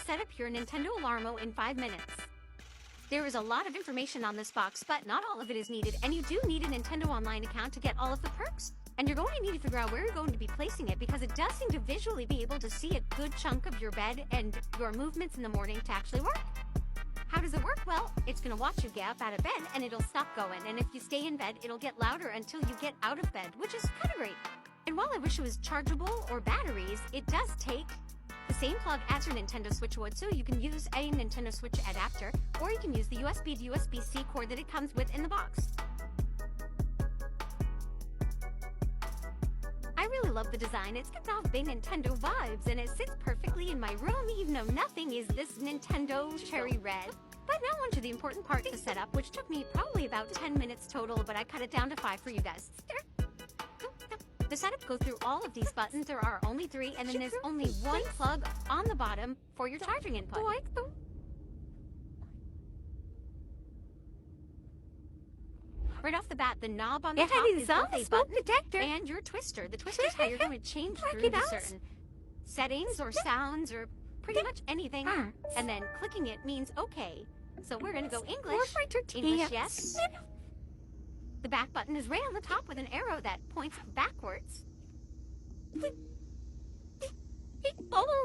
set up your Nintendo Alarmo in 5 minutes. There is a lot of information on this box, but not all of it is needed, and you do need a Nintendo Online account to get all of the perks. And you're going to need to figure out where you're going to be placing it, because it does seem to visually be able to see a good chunk of your bed and your movements in the morning to actually work. How does it work? Well, it's going to watch you get up out of bed and it'll stop going. And if you stay in bed, it'll get louder until you get out of bed, which is kind of great. And while I wish it was chargeable or batteries, it does take the same plug as your Nintendo Switch would, so you can use a Nintendo Switch adapter, or you can use the USB to USB-C cord that it comes with in the box. I really love the design. It's got off big Nintendo vibes, and it sits perfectly in my room, even though nothing is this Nintendo cherry red. But now on to the important part to set up, which took me probably about 10 minutes total, but I cut it down to 5 for you guys. The setup goes through all of these buttons. There are only 3, and then there's only one plug on the bottom for your charging input. Right off the bat, the knob on the top is both a button detector and your twister. The twister is how you're going to change through the certain settings or sounds or pretty much anything. And then clicking it means okay. So we're going to go English. English, yes. The back button is right on the top with an arrow that points backwards.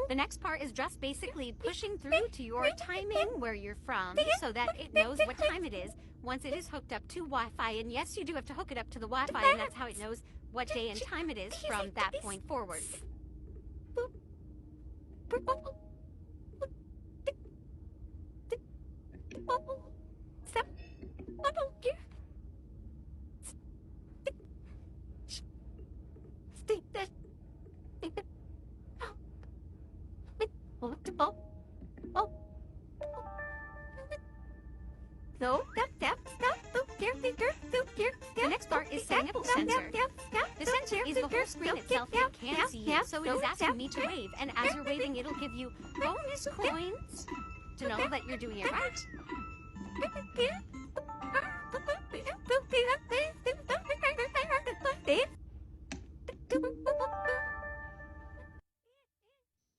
The next part is just basically pushing through to your timing where you're from so that it knows what time it is once it is hooked up to Wi-Fi. And yes, you do have to hook it up to the Wi-Fi, and that's how it knows what day and time it is from that point forward. The next part is setting up the sensor. The sensor is the whole screen itself. It can't see you, so it is asking me to wave. And as you're waving, it'll give you bonus coins to know that you're doing it right.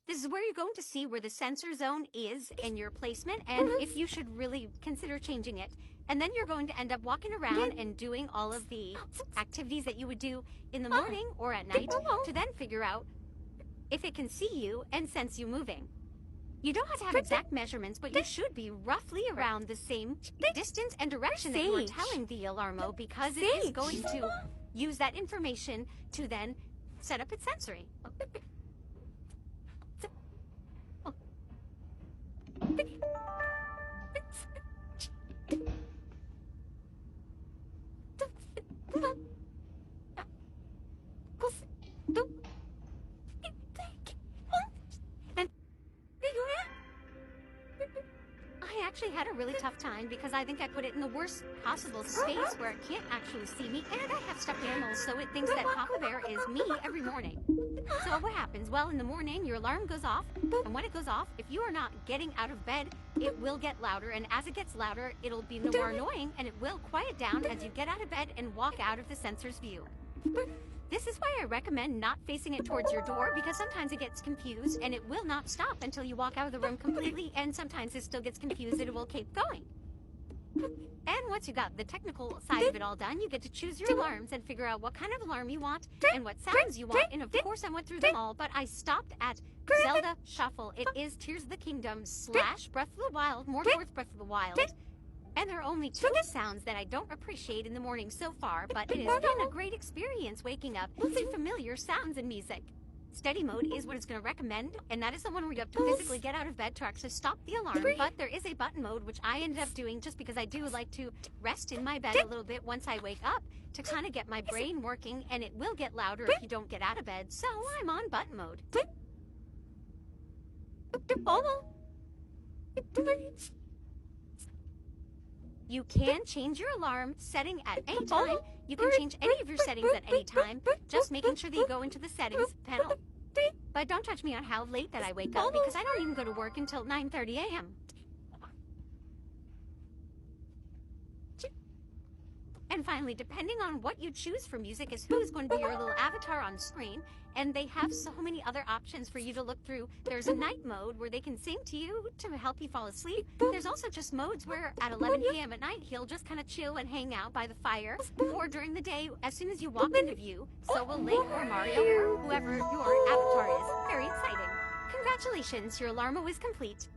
This is where you're going to see where the sensor zone is in your placement and if you should really consider changing it. And then you're going to end up walking around and doing all of the activities that you would do in the morning or at night to then figure out if it can see you and sense you moving. You don't have to have exact measurements, but you should be roughly around the same distance and direction that you're telling the Alarmo, because it is going to use that information to then set up its sensory. I actually had a really tough time because I think I put it in the worst possible space where it can't actually see me, and I have stuffed animals, so it thinks that Papa Bear is me every morning. So what happens? Well, in the morning, your alarm goes off, and when it goes off, if you are not getting out of bed, it will get louder, and as it gets louder, it'll be more annoying, and it will quiet down as you get out of bed and walk out of the sensor's view. This is why I recommend not facing it towards your door, because sometimes it gets confused and it will not stop until you walk out of the room completely, and sometimes it still gets confused and it will keep going. And once you got the technical side of it all done, you get to choose your alarms and figure out what kind of alarm you want and what sounds you want. And of course I went through them all, but I stopped at Zelda Shuffle. It is Tears of the Kingdom / Breath of the Wild, more towards Breath of the Wild. And there are only 2 sounds that I don't appreciate in the morning so far, but it has been a great experience waking up to familiar sounds and music. Steady mode is what it's going to recommend, and that is the one where you have to physically get out of bed to actually stop the alarm. But there is a button mode, which I ended up doing just because I do like to rest in my bed a little bit once I wake up to kind of get my brain working, and it will get louder if you don't get out of bed, so I'm on button mode. You can change your alarm setting at any time. You can change any of your settings at any time, just making sure that you go into the settings panel. But don't touch me on how late that I wake up, because I don't even go to work until 9:30 a.m. And finally, depending on what you choose for music is who's going to be your little avatar on screen. And they have so many other options for you to look through. There's a night mode where they can sing to you to help you fall asleep. There's also just modes where at 11 p.m. at night, he'll just kind of chill and hang out by the fire. Or during the day, as soon as you walk into view, so will Link or Mario or whoever your avatar is. Very exciting. Congratulations, your Alarmo is complete.